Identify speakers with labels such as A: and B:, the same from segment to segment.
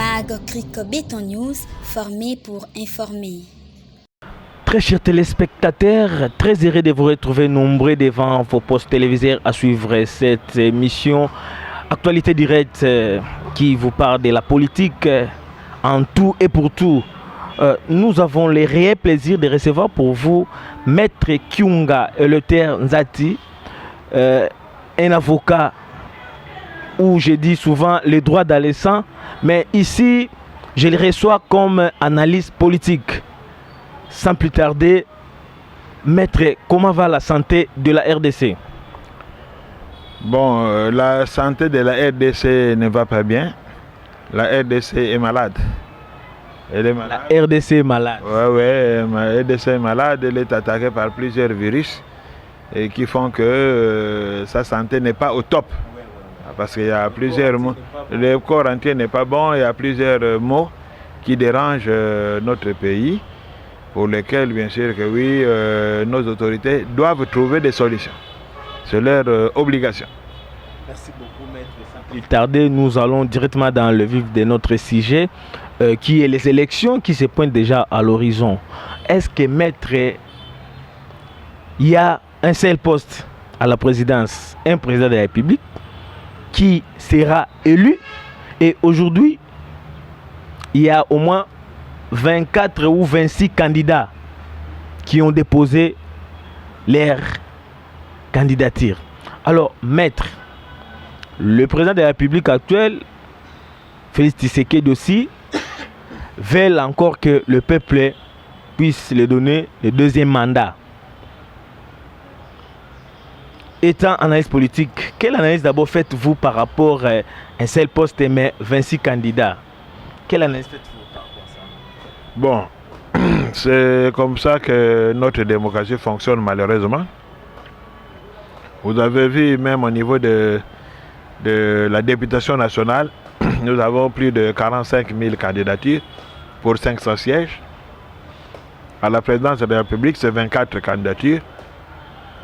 A: Mag Cric Béton News, formé pour informer.
B: Très chers téléspectateurs, très heureux de vous retrouver nombreux devant vos postes téléviseurs à suivre cette émission Actualité Directe qui vous parle de la politique en tout et pour tout. Nous avons le réel plaisir de recevoir pour vous Maître Kiunga Eleuthère Nzati, un avocat où je dis souvent les droits d'adolescent, mais ici je le reçois comme analyste politique. Sans plus tarder, Maître, comment va la santé de la RDC?
C: Bon, la santé de la RDC ne va pas bien. La RDC est malade. Elle est malade.
B: La RDC est malade.
C: Ouais, la RDC est malade. Elle est attaquée par plusieurs virus et qui font que sa santé n'est pas au top. Parce qu'il y a plusieurs mots. Le corps entier n'est pas bon. Il y a plusieurs mots qui dérangent notre pays, pour lesquels, bien sûr, que oui, nos autorités doivent trouver des solutions. C'est leur obligation.
B: Merci beaucoup, Maître. Sans plus tarder, nous allons directement dans le vif de notre sujet, qui est les élections qui se pointent déjà à l'horizon. Est-ce que, Maître, il y a un seul poste à la présidence, un président de la République, qui sera élu? Et aujourd'hui, il y a au moins 24 ou 26 candidats qui ont déposé leur candidature. Alors, Maître, le président de la République actuelle, Félix Tshisekedi aussi, veut encore que le peuple puisse lui donner le deuxième mandat. Étant analyste politique, quelle analyse d'abord faites-vous par rapport à un seul poste mais 26 candidats? Quelle analyse faites-vous par rapport à ça?
C: Bon, c'est comme ça que notre démocratie fonctionne malheureusement. Vous avez vu même au niveau de la députation nationale, nous avons plus de 45 000 candidatures pour 500 sièges. À la présidence de la République, c'est 24 candidatures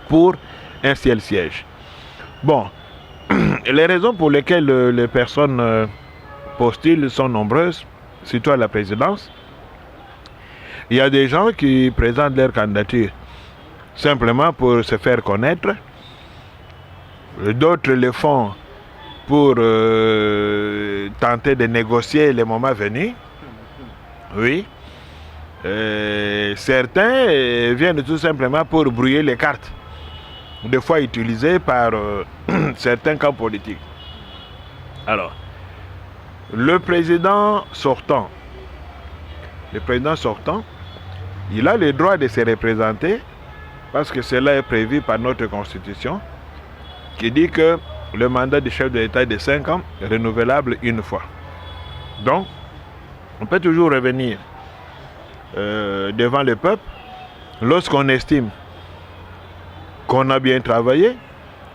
C: pour un seul siège. Bon, les raisons pour lesquelles les personnes postulent sont nombreuses, surtout à la présidence. Il y a des gens qui présentent leur candidature simplement pour se faire connaître. D'autres le font pour tenter de négocier les moments venus. Oui. Certains viennent tout simplement pour brouiller les cartes, des fois utilisées par certains camps politiques. Alors, le président sortant, il a le droit de se représenter parce que cela est prévu par notre constitution qui dit que le mandat du chef de l'État est de 5 ans, renouvelable une fois. Donc, on peut toujours revenir devant le peuple lorsqu'on estime qu'on a bien travaillé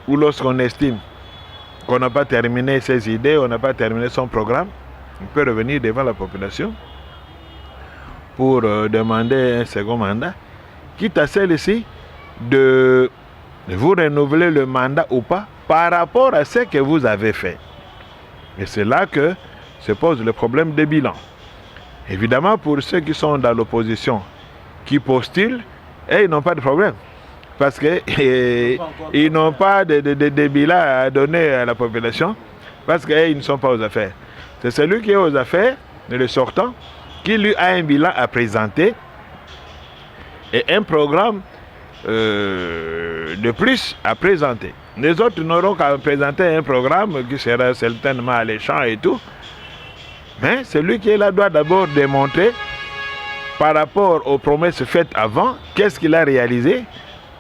C: ou lorsqu'on estime qu'on n'a pas terminé ses idées, on n'a pas terminé son programme. On peut revenir devant la population pour demander un second mandat, quitte à celle-ci de vous renouveler le mandat ou pas par rapport à ce que vous avez fait. Et c'est là que se pose le problème des bilans. Évidemment, pour ceux qui sont dans l'opposition, qui postulent, ils n'ont pas de problème. Parce qu'ils n'ont pas de bilan à donner à la population, parce qu'ils ne sont pas aux affaires. C'est celui qui est aux affaires, le sortant, qui lui a un bilan à présenter et un programme de plus à présenter. Les autres n'auront qu'à présenter un programme qui sera certainement alléchant et tout. Mais celui qui est là doit d'abord démontrer, par rapport aux promesses faites avant, qu'est-ce qu'il a réalisé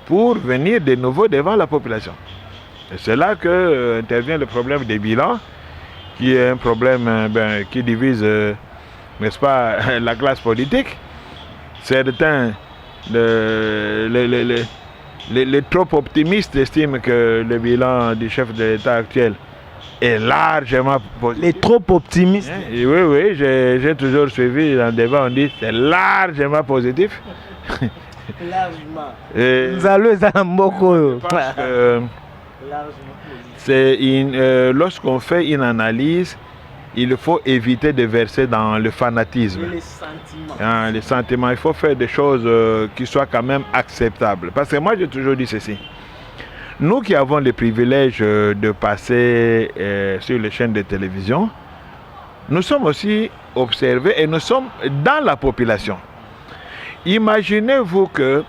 C: pour venir de nouveau devant la population. Et c'est là que intervient le problème des bilans, qui est un problème qui divise, n'est-ce pas, la classe politique. Certains, les trop optimistes estiment que le bilan du chef de l'État actuel est largement positif.
B: Les trop optimistes.
C: Oui, j'ai toujours suivi dans le débat, on dit c'est largement positif. Lorsqu'on fait une analyse il faut éviter de verser dans le fanatisme. Les sentiments. Il faut faire des choses qui soient quand même acceptables. Parce que moi, j'ai toujours dit ceci. Nous qui avons le privilège de passer sur les chaînes de télévision, nous sommes aussi observés et nous sommes dans la population. Imaginez-vous que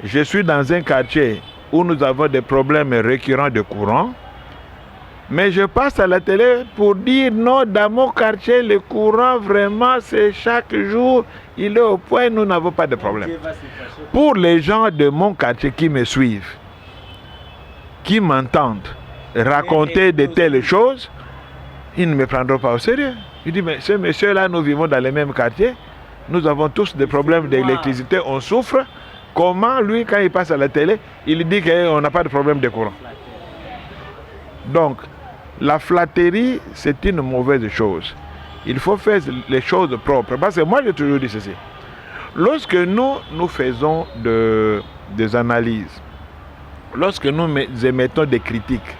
C: je suis dans un quartier où nous avons des problèmes récurrents de courant, mais je passe à la télé pour dire non, dans mon quartier, le courant vraiment, c'est chaque jour, il est au point, nous n'avons pas de problème. Pour les gens de mon quartier qui me suivent, qui m'entendent raconter de telles choses, ils ne me prendront pas au sérieux. Je dis, mais ce monsieur-là, nous vivons dans les mêmes quartiers, nous avons tous des problèmes d'électricité, on souffre. Comment, lui, quand il passe à la télé, il dit qu'on n'a pas de problème de courant? Donc, la flatterie, c'est une mauvaise chose. Il faut faire les choses propres. Parce que moi, j'ai toujours dit ceci. Lorsque nous faisons des analyses, lorsque nous émettons des critiques,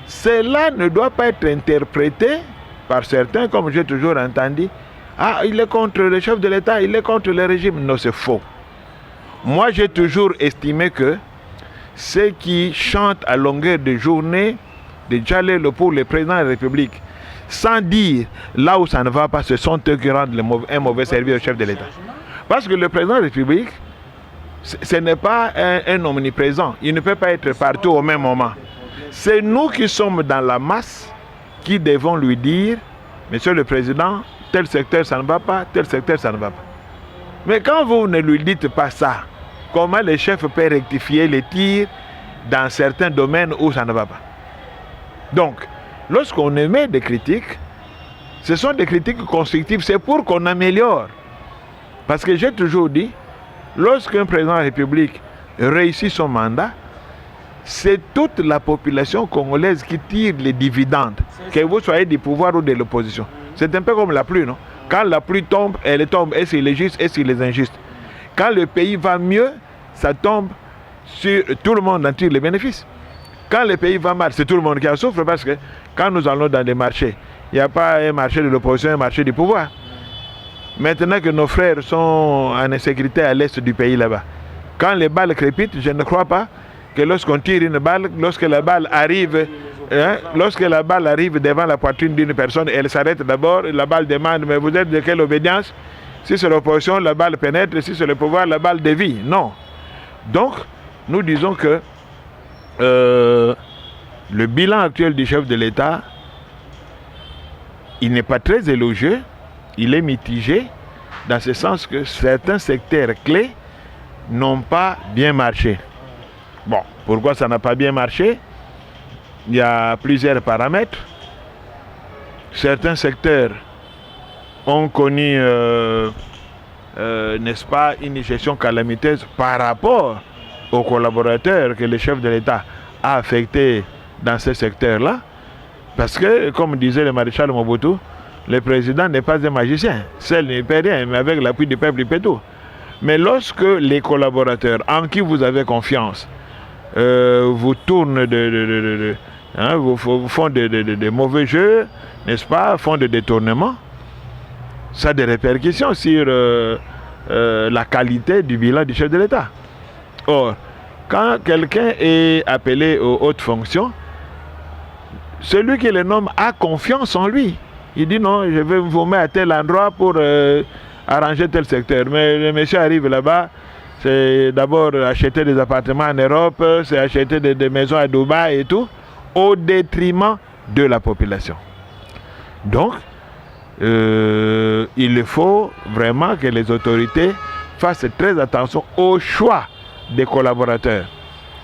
C: cela ne doit pas être interprété par certains, comme j'ai toujours entendu. Ah, il est contre le chef de l'État, il est contre le régime. Non, c'est faux. Moi, j'ai toujours estimé que ceux qui chantent à longueur de journée de Djalelo pour le président de la République, sans dire là où ça ne va pas, ce sont eux qui rendent un mauvais service au chef de l'État. Parce que le président de la République, ce n'est pas un omniprésent. Il ne peut pas être partout au même moment. C'est nous qui sommes dans la masse qui devons lui dire, Monsieur le Président, tel secteur ça ne va pas, tel secteur ça ne va pas. Mais quand vous ne lui dites pas ça, comment le chef peut rectifier les tirs dans certains domaines où ça ne va pas? Donc, lorsqu'on émet des critiques, ce sont des critiques constructives, c'est pour qu'on améliore. Parce que j'ai toujours dit, lorsqu'un président de la République réussit son mandat, c'est toute la population congolaise qui tire les dividendes, que vous soyez du pouvoir ou de l'opposition. C'est un peu comme la pluie, non? Quand la pluie tombe, elle tombe et sur les justes et sur les injustes. Quand le pays va mieux, ça tombe sur tout le monde en tire les bénéfices. Quand le pays va mal, c'est tout le monde qui en souffre parce que quand nous allons dans des marchés, il n'y a pas un marché de l'opposition, un marché du pouvoir. Maintenant que nos frères sont en insécurité à l'est du pays là-bas, quand les balles crépitent, je ne crois pas que lorsqu'on tire une balle, lorsque la balle arrive devant la poitrine d'une personne, elle s'arrête d'abord, la balle demande, mais vous êtes de quelle obédience? Si c'est l'opposition, la balle pénètre, si c'est le pouvoir, la balle dévie. Non. Donc, nous disons que le bilan actuel du chef de l'État, il n'est pas très élogieux, il est mitigé, dans ce sens que certains secteurs clés n'ont pas bien marché. Bon, pourquoi ça n'a pas bien marché? Il y a plusieurs paramètres. Certains secteurs ont connu, n'est-ce pas, une gestion calamiteuse par rapport aux collaborateurs que le chef de l'État a affectés dans ces secteurs-là. Parce que, comme disait le maréchal Mobutu, le président n'est pas un magicien. Seul ne peut rien, mais avec l'appui du peuple, il peut tout. Mais lorsque les collaborateurs en qui vous avez confiance vous tournent vous font de mauvais jeux, n'est-ce pas, font des détournements, ça a des répercussions sur la qualité du bilan du chef de l'État. Or, quand quelqu'un est appelé aux hautes fonctions, celui qui le nomme a confiance en lui. Il dit non, je vais vous mettre à tel endroit pour arranger tel secteur. Mais le monsieur arrive là-bas, c'est d'abord acheter des appartements en Europe, c'est acheter des maisons à Dubaï et tout, au détriment de la population. Donc, il faut vraiment que les autorités fassent très attention au choix des collaborateurs.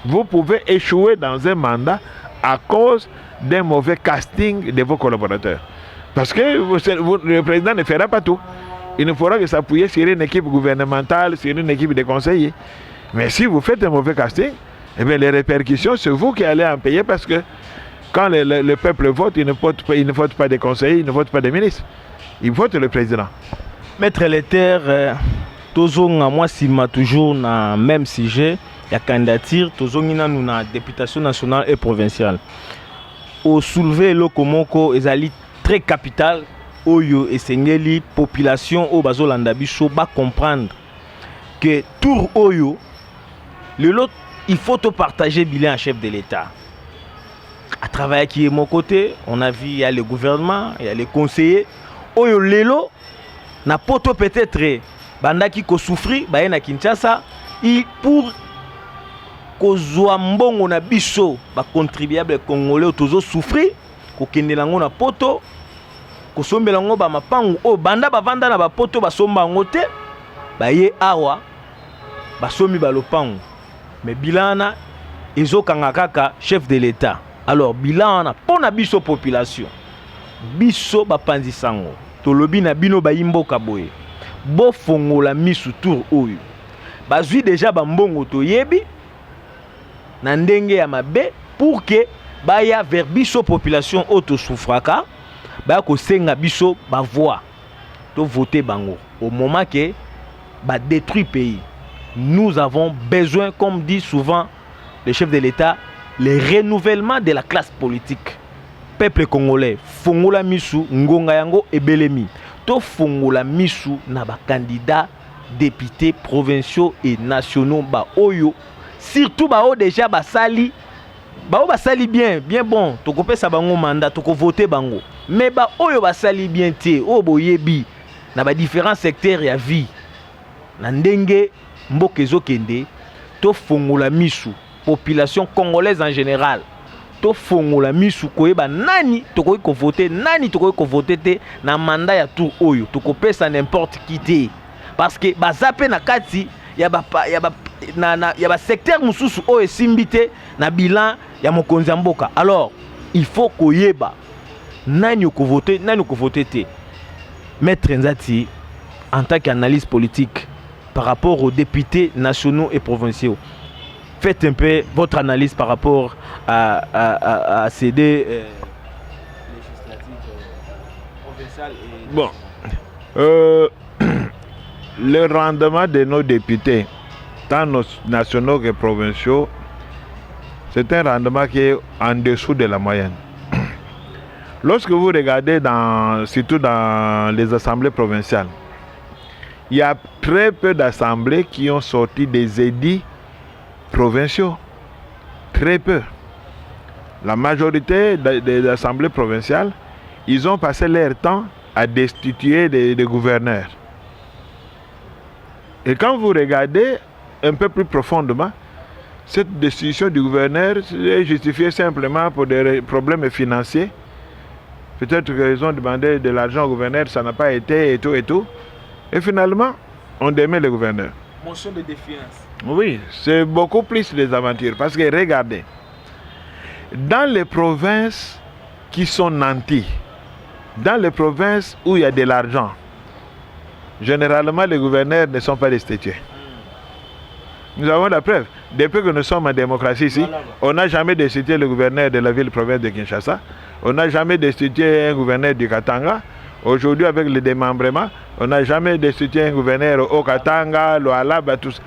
C: Vous pouvez échouer dans un mandat à cause d'un mauvais casting de vos collaborateurs. Parce que le président ne fera pas tout. Il ne faudra que s'appuyer sur une équipe gouvernementale, sur une équipe de conseillers. Mais si vous faites un mauvais casting, eh bien les répercussions, c'est vous qui allez en payer parce que quand le peuple vote, il ne vote pas des conseillers, il ne vote pas des ministres. Il vote le président.
B: Maître Lether, moi si toujours dans le même sujet, il y a candidature, nous na députation nationale et provinciale. au soulever le komoko ezali très capital oyo esengeli population au bazolanda biso ba comprendre que tour oyo le lot il faut te partager bilan en chef de l'État. À travers qui est mon côté, on a vu il y a le gouvernement, il y a les conseillers. Oyo lelo na poto peut-être bandaki ko souffrir ba na Kinshasa il pour kozwa mbongo na biso ba contribuable congolais tozo souffrir ko kendelango na poto ko sombelango ba mapangu o banda ba vanda na ba poto ba somba ngote ba ye awa ba somi ba lopangu mais bilana ezokanga kaka chef de l'État. Alors bilana pona biso population biso bapanzi sango tolobi na bino bayimboka boye bo fongola misu tour oyo bazwi déjà bambongo toyebi na ndenge ya mabe pour que baya vers biso population auto souffraka baya ko senga biso ba voix to voter bango au moment que ba détruit pays. Nous avons besoin, comme dit souvent le chef de l'État, le renouvellement de la classe politique. Peuple congolais, fongola misu ngonga yango ebelemi. To fongola misu na ba candidats députés provinciaux et nationaux ba oyo. Surtout ba o déjà ba sali bien bon. To ko pesa bango mandat, to ko voter bango. Mais ba oyo ba sali bien te, o boyebi na ba différents secteurs ya vie. Na ndenge mboka ezokende to fongola misu population congolaise en général to fongola misu koyeba nani tokoki ko voter nani tokoki ko voter te na mandat ya tour oyo tokopesa n'importe qui te parce que bazape na kati ya ba secteur mususu oyo esimbite na bilan ya mokonzi mboka. Alors il faut koyeba nani ko voter te. Maître Nzati en tant qu'analyse politique par rapport aux députés nationaux et provinciaux. Faites un peu votre analyse par rapport à ces deux législatives provinciales.
C: Bon, le rendement de nos députés, tant nationaux que provinciaux, c'est un rendement qui est en dessous de la moyenne. Lorsque vous regardez surtout dans les assemblées provinciales, il y a très peu d'assemblées qui ont sorti des édits provinciaux. Très peu. La majorité des assemblées provinciales, ils ont passé leur temps à destituer des gouverneurs. Et quand vous regardez un peu plus profondément, cette destitution du gouverneur est justifiée simplement pour des problèmes financiers. Peut-être qu'ils ont demandé de l'argent au gouverneur, ça n'a pas été et tout et tout. Et finalement, on démet le gouverneur.
B: Motion de défiance.
C: Oui, c'est beaucoup plus des aventures. Parce que regardez, dans les provinces qui sont nantis, dans les provinces où il y a de l'argent, généralement les gouverneurs ne sont pas destitués. Nous avons la preuve. Depuis que nous sommes en démocratie ici, on n'a jamais destitué le gouverneur de la ville-province de Kinshasa. On n'a jamais destitué un gouverneur du Katanga. Aujourd'hui, avec le démembrement, on n'a jamais destitué un gouverneur au Katanga, le Alaba, tout ça.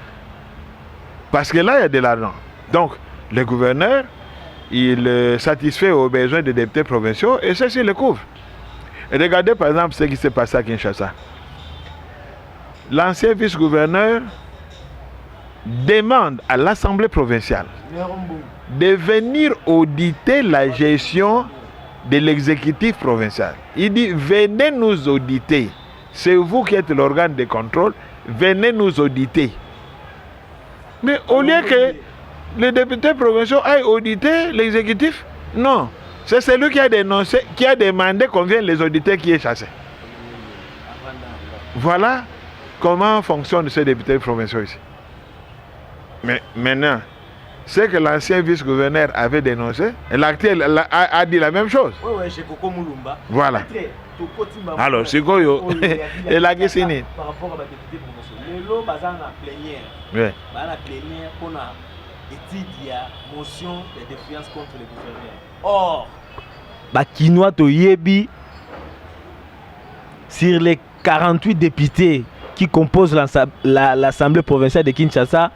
C: Parce que là, il y a de l'argent. Donc, le gouverneur, il satisfait aux besoins des députés provinciaux et ceci le couvre. Et regardez par exemple ce qui s'est passé à Kinshasa. L'ancien vice-gouverneur demande à l'Assemblée provinciale de venir auditer la gestion de l'exécutif provincial. Il dit, venez nous auditer. C'est vous qui êtes l'organe de contrôle, venez nous auditer. Mais au lieu que les députés provinciaux aillent auditer l'exécutif, non. C'est celui qui a dénoncé, qui a demandé qu'on vienne les auditer qui est chassé. Voilà comment fonctionnent ces députés provinciaux ici. Mais maintenant, ce que l'ancien vice-gouverneur avait dénoncé, l'actuel a dit la même chose. Voilà. Alors, c'est quoi et la question par rapport à la députée provinciale. Le bazanga plénière. Oui. Bazanga plénière pour la étude de motion de défiance contre le gouverneur. Or, Bakinois Toyebi, sur les 48 députés qui composent l'Assemblée provinciale de Kinshasa,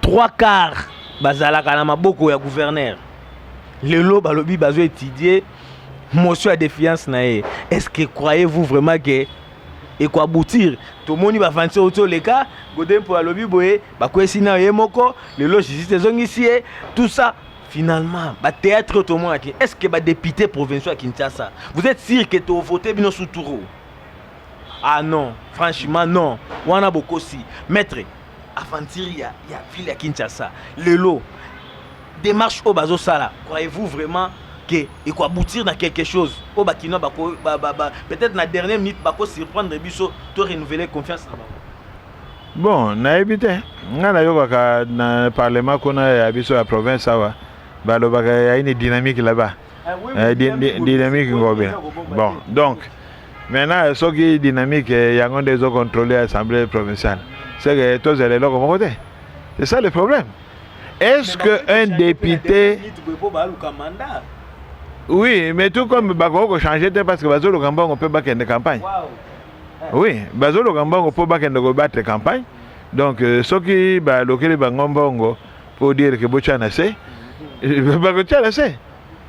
C: 3/4
B: bazalaka na maboko ya gouverneur lelo balobi bazo étudier motion à défiance na ye. Est-ce que croyez-vous vraiment que et quoi aboutir tout le monde va avancer autour les cas godem pour alobi boye bakwesi na ye moko lelo justice ezongisi tout ça finalement ba théâtre tout le monde aquí. Est-ce que ba député provincial à Kinshasa vous êtes sûr que tu voter bino sous touro? Ah non, franchement non. Wana bokosi maître aventure ya ville à Kinshasa lelo démarche au bazo sala. Croyez-vous vraiment que et quoi aboutir dans quelque chose au bakino bako peut-être na dernière minute bako surprendre biso to renouveler confiance na
C: bon na éviter ngana yoka na parlement kona ya biso ya province awa balobaka ya une dynamique là-bas dynamique ngobe. Bon donc maintenant ce qui est dynamique yango des eaux contrôlées à l'Assemblée provinciale c'est que tous les locaux vont voter. C'est ça le problème. Est-ce qu'un député oui, mais tout comme Bako changer parce que Bazo Logamba on peut battre une campagne. Oui, Bazo Logamba on peut battre une campagne. Donc ce qui va loquer Bangombo pour dire que Bochana c'est Bagochana c'est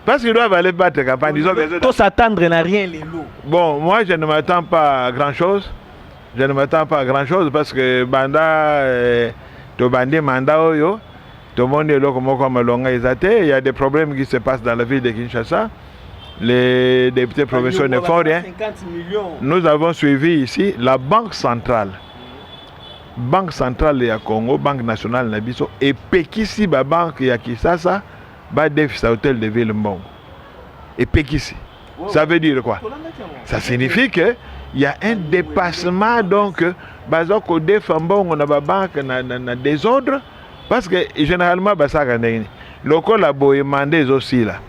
C: parce qu'ils doivent aller battre la campagne. Ils ont besoin
B: de s'attendre n'a rien les lots.
C: Bon, moi je ne m'attends pas à grand chose. Je ne m'attends pas à grand chose parce que Banda to bandé mandat oyo. Tout le monde est là comme Longa Izate. Il y a des problèmes qui se passent dans la ville de Kinshasa. Les députés provinciaux ne font rien. Nous avons suivi ici la Banque centrale. Banque centrale de Congo, Banque nationale de Nabiso. Et Pekisi, la banque de Kinshasa, va déficit hôtel de ville Mbongo. Et Pekisi. Ça veut dire quoi? Ça signifie qu'il y a un dépassement. Donc, Bazoko Defambon, on a la banque dans désordre. Parce que généralement, le collabo est mandé aussi là.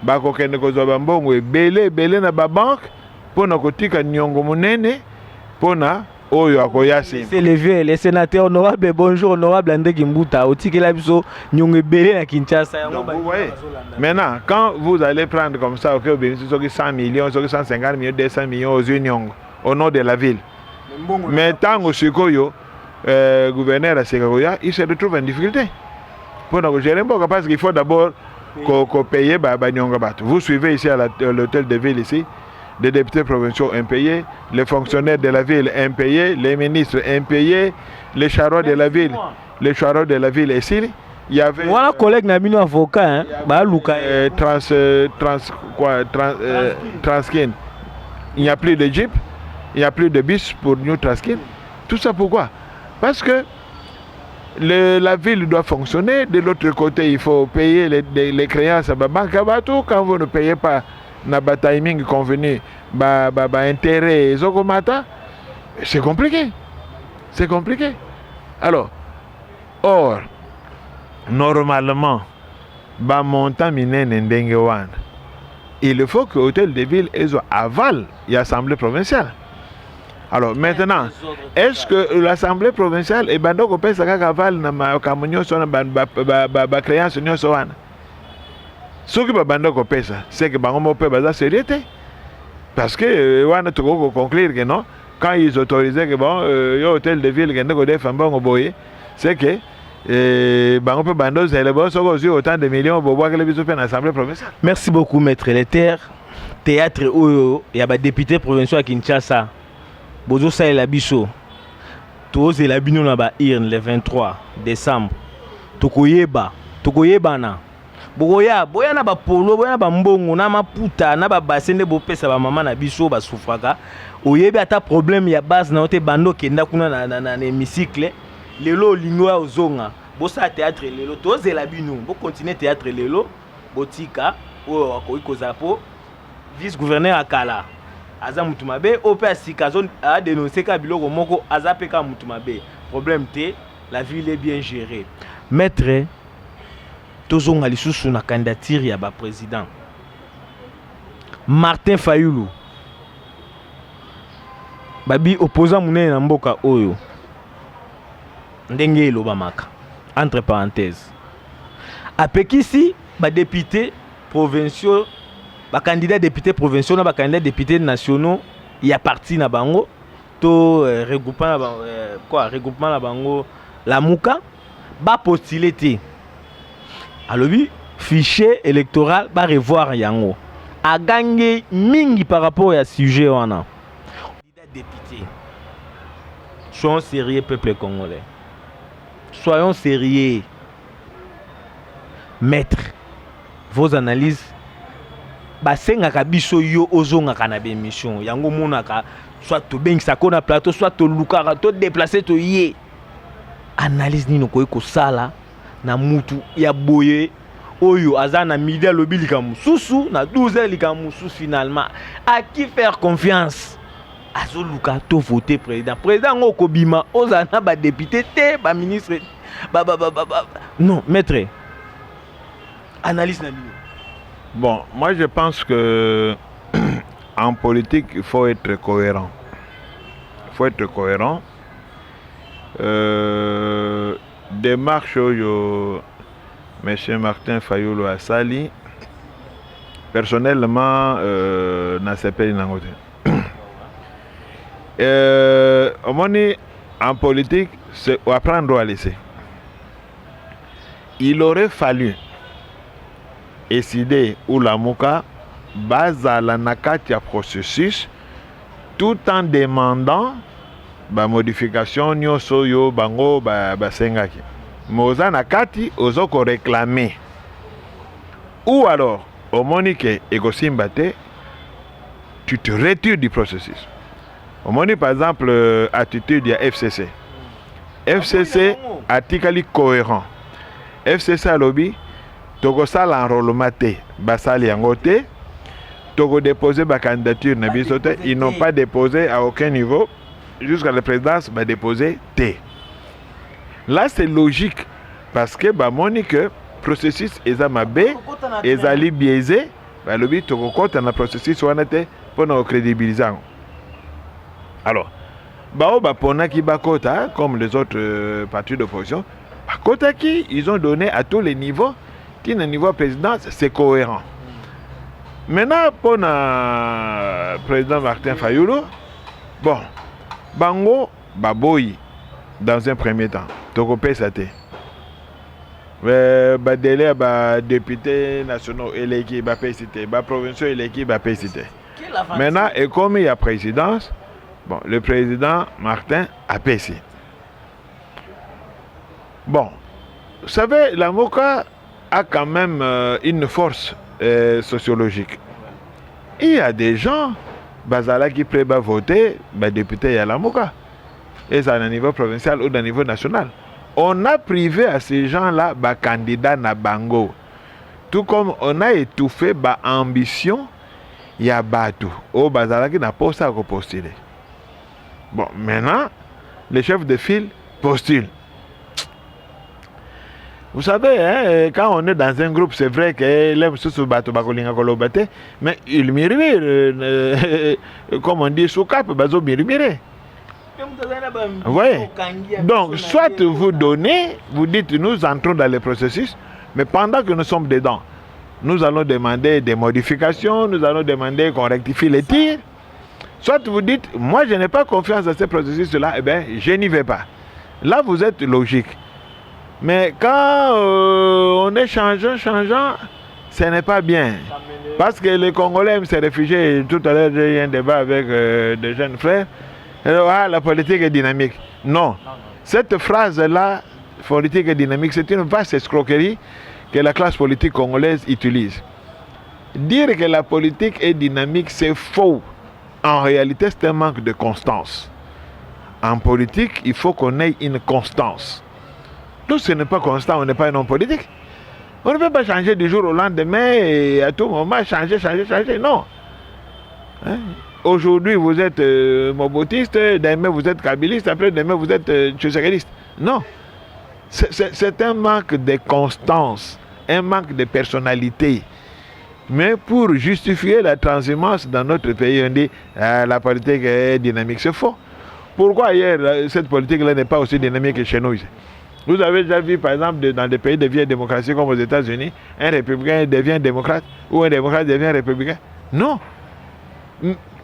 C: Bako kende kozoba mbongo belé na ba banque pour na kotika nyongo munene pour na oyo akoyasi.
B: C'est levé les sénateurs honorables bonjour honorable André Kimbuta otikela biso nyongo belé na Kinshasa.
C: Vous voyez. Maintenant, quand vous allez prendre comme ça OK bénéficie 100 millions, 150 millions, 200 millions aux unions au nom de la ville. Mais tant au sikoyo gouverneur à Segagoya, il se retrouve en difficulté. Pour nous gérer parce qu'il faut d'abord payer Banyongabat. Vous suivez ici à l'hôtel de ville ici, les députés provinciaux impayés, les fonctionnaires de la ville impayés, les ministres impayés, les charrois de la ville, ici. Il y avait
B: voilà collègue Nabino avocat
C: Transkin. Il n'y a plus de jeep, il n'y a plus de bus pour New Transkin. Tout ça pourquoi? Parce que la ville doit fonctionner. De l'autre côté, il faut payer les créances à la banque. Quand vous ne payez pas le timing convenu, intérêt, c'est compliqué. C'est compliqué. Alors, normalement, montant il faut que l'hôtel de ville avale l'Assemblée provinciale. Alors maintenant, est-ce que l'Assemblée provinciale est bandoko pesa kaka val na makamunyo sona ba créance nyo soana? Ce qui ba bandoko pesa, c'est que bango pe baza sérieuté. Parce que wana to ko conclure que non, quand ils autorisaient que bon yo hôtel de ville que ndeko def mbongo boye, c'est que bango pe bando zele bo soko aussi autant de millions bo bois que les biso pe na Assemblée provinciale.
B: Merci beaucoup maître Leter. Théâtre oyo ya ba député provincial à Kinshasa. Bozo Saïla Biso, tous les labino na ba irn le 23 décembre. Tokoyeba na. Boya na ba polo, boya na ba mbongo na maputa na ba basende bo pesa ba mama na biso ba sufraka. Oyebi ata problème ya base na ote bando kenda kuna na hémicycle. Lelo lingwa ozonga. Bosa théâtre lelo, tous les labino, bo continuer théâtre lelo, botika o akoyi kozapo vice-gouverneur akala. Aza mutumabe ope sikazon a dénoncé ka biloko moko aza peka mutumabe problème té la ville est bien gérée maître tozonga lisusu na candidature ya ba président Martin Fayulu babi opposant munene na mboka oyo ndenge eloba maka entre parenthèses apekisi ba député provinciaux ba candidat député provinciaux na ba candidat député nationaux ya parti na bango to regroupement na regroupement na bango la muka ba postuler té alobi fichier électoral va revoir yango. A gagné mingi par rapport à sujet wana. Député. Soyons sérieux, peuple congolais. Soyons sérieux. Maître, vos analyses. Basengaka biso yo ozongaka na bémission. Yango monaka soit to bengisa ko na plateau, soit to lukaka, to déplacer to yé. Analyse nino koyi ko sala na mutu ya boye. Oyo aza na midi alobi likamu susu na 12h likamu susu finalement. À qui faire confiance? Azoluka to voter président. Président ngoko bima ozana ba député te ba ministre non, maître. Analyse na bino.
C: Bon, moi je pense que en politique, il faut être cohérent. Il faut être cohérent. Démarche yo M. Martin Fayulu a sali. Personnellement, n'a pas payé nangote. En politique, c'est apprendre à laisser. Il aurait fallu décider ou la mouka base à la nakatia processus tout en demandant ba modification nyoso yo bango ba sengaki. Moza nakati ozoko réclamer. Ou alors au monique egosimbate tu te retires du processus. Au moni par exemple attitude ya FCC. FCC article cohérent. FCC a lobby Togo sal enrôlement te, basali yango te, Togo déposer ba candidature na biso te, ils n'ont pas déposé à aucun niveau, jusqu'à la présidence ba déposer te. Là c'est logique, parce que ba monique processus eza mabe, ezali biaisé, ba lobi Togo kota na processus wana te pour nous crédibiliser. Alors, bao ba pona ki ba kota, comme les autres partis d'opposition, ba kota qui ils ont donné à tous les niveaux. Qui au niveau présidence, c'est cohérent. Maintenant, pour le président Martin Fayulu, bon, Bango, Baboyi, dans un premier temps, Tokopé Sate. Badele, député nationaux et l'équipe, cité, provinciaux et l'équipe, cité. Maintenant, et comme il y a présidence, bon, le président Martin a payé. Bon, vous savez, la MOCA a quand même une force sociologique. Il y a des gens, Bazala qui prébat voter, député à la Moka. Et ça à un niveau provincial ou d'un niveau national. On a privé à ces gens-là, candidats na bango. Tout comme on a étouffé ambition, il y a Batou. Au Bazala qui n'a pas ça à postuler. Bon, maintenant, les chefs de file postulent. Vous savez, hein, quand on est dans un groupe, c'est vrai que l'aime sous bateau bakolinga kolobate, mais il murmure, comme on dit, sous cap, bazo murmure. Oui. Donc, soit vous donnez, vous dites, nous entrons dans le processus, mais pendant que nous sommes dedans, nous allons demander des modifications, nous allons demander qu'on rectifie les tirs. Soit vous dites, moi je n'ai pas confiance dans ce processus-là, eh bien, je n'y vais pas. Là, vous êtes logique. Mais quand on est changeant, ce n'est pas bien. Parce que les Congolais aiment se réfugier. Tout à l'heure, j'ai eu un débat avec des jeunes frères. La politique est dynamique. Non. Cette phrase-là, politique est dynamique, c'est une vaste escroquerie que la classe politique congolaise utilise. Dire que la politique est dynamique, c'est faux. En réalité, c'est un manque de constance. En politique, il faut qu'on ait une constance. Donc ce n'est pas constant, on n'est pas un homme politique. On ne peut pas changer du jour au lendemain et à tout moment changer. Non. Hein? Aujourd'hui vous êtes mobotiste, demain vous êtes kabiliste, après demain vous êtes tchouségaliste. Non. C'est un manque de constance, un manque de personnalité. Mais pour justifier la transhumance dans notre pays, on dit la politique est dynamique. C'est faux. Pourquoi hier cette politique-là n'est pas aussi dynamique que chez nous? Vous avez déjà vu, par exemple, dans des pays de vieille démocratie comme aux États-Unis, un républicain devient démocrate ou un démocrate devient républicain? Non.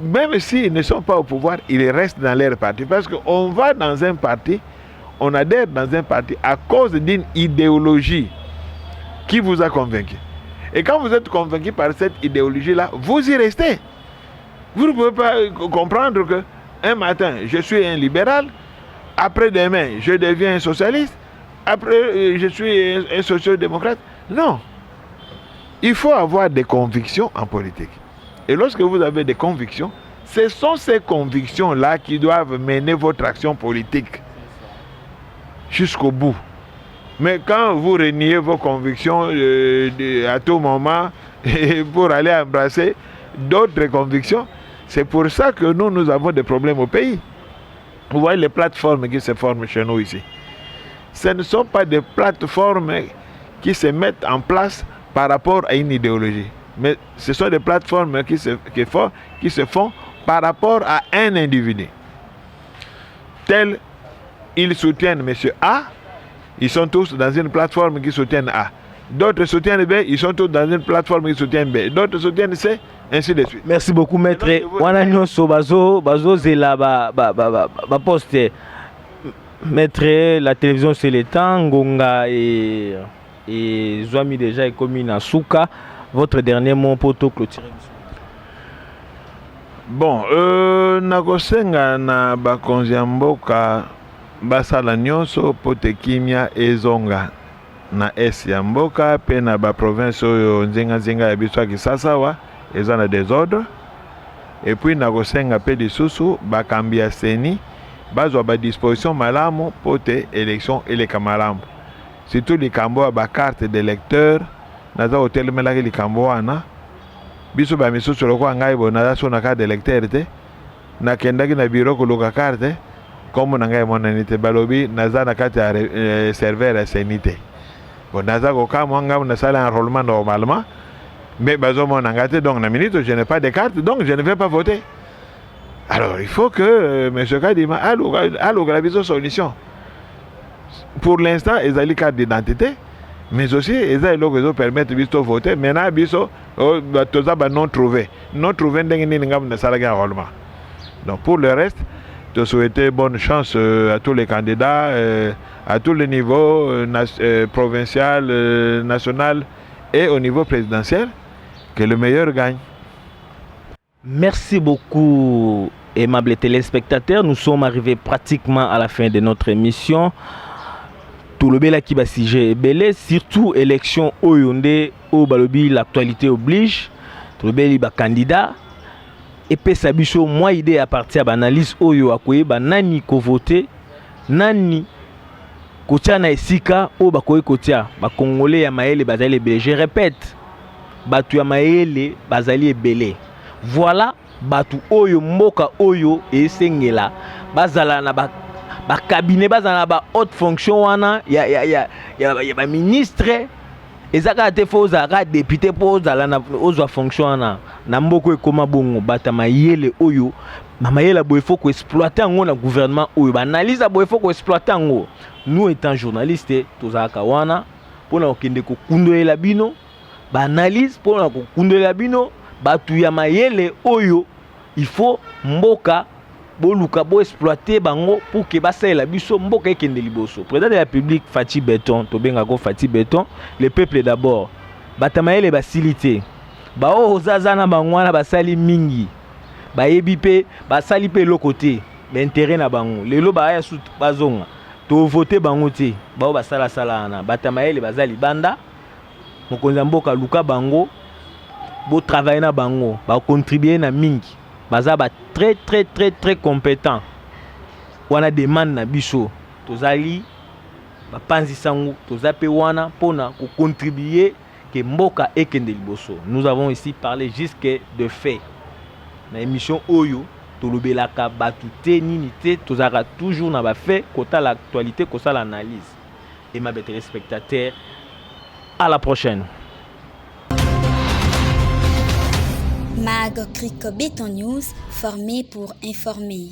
C: Même s'ils ne sont pas au pouvoir, ils restent dans leur parti. Parce qu'on va dans un parti, on adhère dans un parti à cause d'une idéologie. qui vous a convaincu. Et quand vous êtes convaincu par cette idéologie-là, vous y restez. Vous ne pouvez pas comprendre que un matin, je suis un libéral, après-demain, je deviens un socialiste, après, je suis un social-démocrate. Non. Il faut avoir des convictions en politique. Et lorsque vous avez des convictions, ce sont ces convictions-là qui doivent mener votre action politique jusqu'au bout. Mais quand vous reniez vos convictions à tout moment pour aller embrasser d'autres convictions, c'est pour ça que nous avons des problèmes au pays. Vous voyez les plateformes qui se forment chez nous ici. Ce ne sont pas des plateformes qui se mettent en place par rapport à une idéologie. Mais ce sont des plateformes qui se font par rapport à un individu. Tel, ils soutiennent M. A, ils sont tous dans une plateforme qui soutiennent A. D'autres soutiennent B, ils sont tous dans une plateforme qui soutiennent B. D'autres soutiennent C, ainsi de suite.
B: Merci beaucoup, maître. Wana nyonso bazo zela ba poste. Maître, la télévision c'est le temps, Ngonga et Zwami déjà est commis na Souka. Votre dernier mot pour tout clôturer.
C: Bon, nakosenga na bakonzi ya mboka basala nyonso po te kimia ezonga na esi ya mboka pe na ba province oyo nzenga ya biso ya Kisasawa eza na désordre. Et puis nakosenga pe lisusu bakambi ya seni bazwa ba disposition malamu po te élection eleka malamu. Surtout likambo ya ba carte d'électeur naza hotelmelaki likambo wana biso ba misusu lokwa ngai bo naza so na carte d'électeur te nakendaki na bureau koluka carte comme na ngai monani te balobi naza na kati ya serveur ya seni te. Bon naza kokamwa ngai nasala enrôlement normalement mais bazomona ngai te, donc na minute je n'ai pas de carte, donc je ne vais pas voter. Alors il faut que M. Kadima aloka biso solution. Pour l'instant ils ont une carte d'identité, mais aussi ils ont permettre de voter. Maintenant biso toza ba non trouvé ndenge nini ngam na sala ga enrôlement. Donc pour le reste, je souhaite bonne chance à tous les candidats, à tous les niveaux, provincial, national et au niveau présidentiel, que le meilleur gagne.
B: Merci beaucoup, aimables téléspectateurs. Nous sommes arrivés pratiquement à la fin de notre émission. Tout le bel qui va siger belé, surtout élection au Yondé, au Balobi, l'actualité oblige. Tout le bel candidat. Et puis ça bicho moi idée à partir de l'analyse oyo akoye ba nani ko voter nani kotia na esika o bakoye kotia ba congolais ya maele bazali ebele. Je répète, batu ya maele bazali ebele. Voilà batu oyo mboka oyo esengela bazala na ba cabinet, bazala na ba haute fonction wana ya ba ministre ezaka te foza ka député po zala na ozwa fonction na mboko ekoma bongo bata mayele oyo mayele boye faut ko exploiter ngo na gouvernement oyo ba analyse boye faut ko exploiter ngo. Nous étant journalistes tozaka wana pona okende ko kundolela bino ba analyse pona ko kundolela bino batu ya mayele oyo il faut mboka boluka bo exploiter bango pour que basela biso mboka ekende liboso. Président de la République Fati Beton to benga go Fati Beton, le peuple d'abord. Batamayele basilité. Ba o zaza na bangwana basali mingi. Ba yebi pe basali pe lokote. Ba intérêt na bango. Lelo ba ya sut bazonga. To voter bango te. Ba o basala sala na. Batamayele bazali banda. Mokonza mboka luka bango. Bo travailler na bango. Ba contribuer na mingi. Bazaba très compétent. Wana demande na biso tozali bapanzi sangu tozape wana pona ko contribuer que mboka ekende liboso. Nous avons ici parlé jusque de fait. Na émission oyo tolobelaka batu te nini te tozaka toujours na ba fait kota l'actualité kosa l'analyse. Et ma bête téléspectateurs, à la prochaine.
A: Mag Cric Béton News, formé pour informer.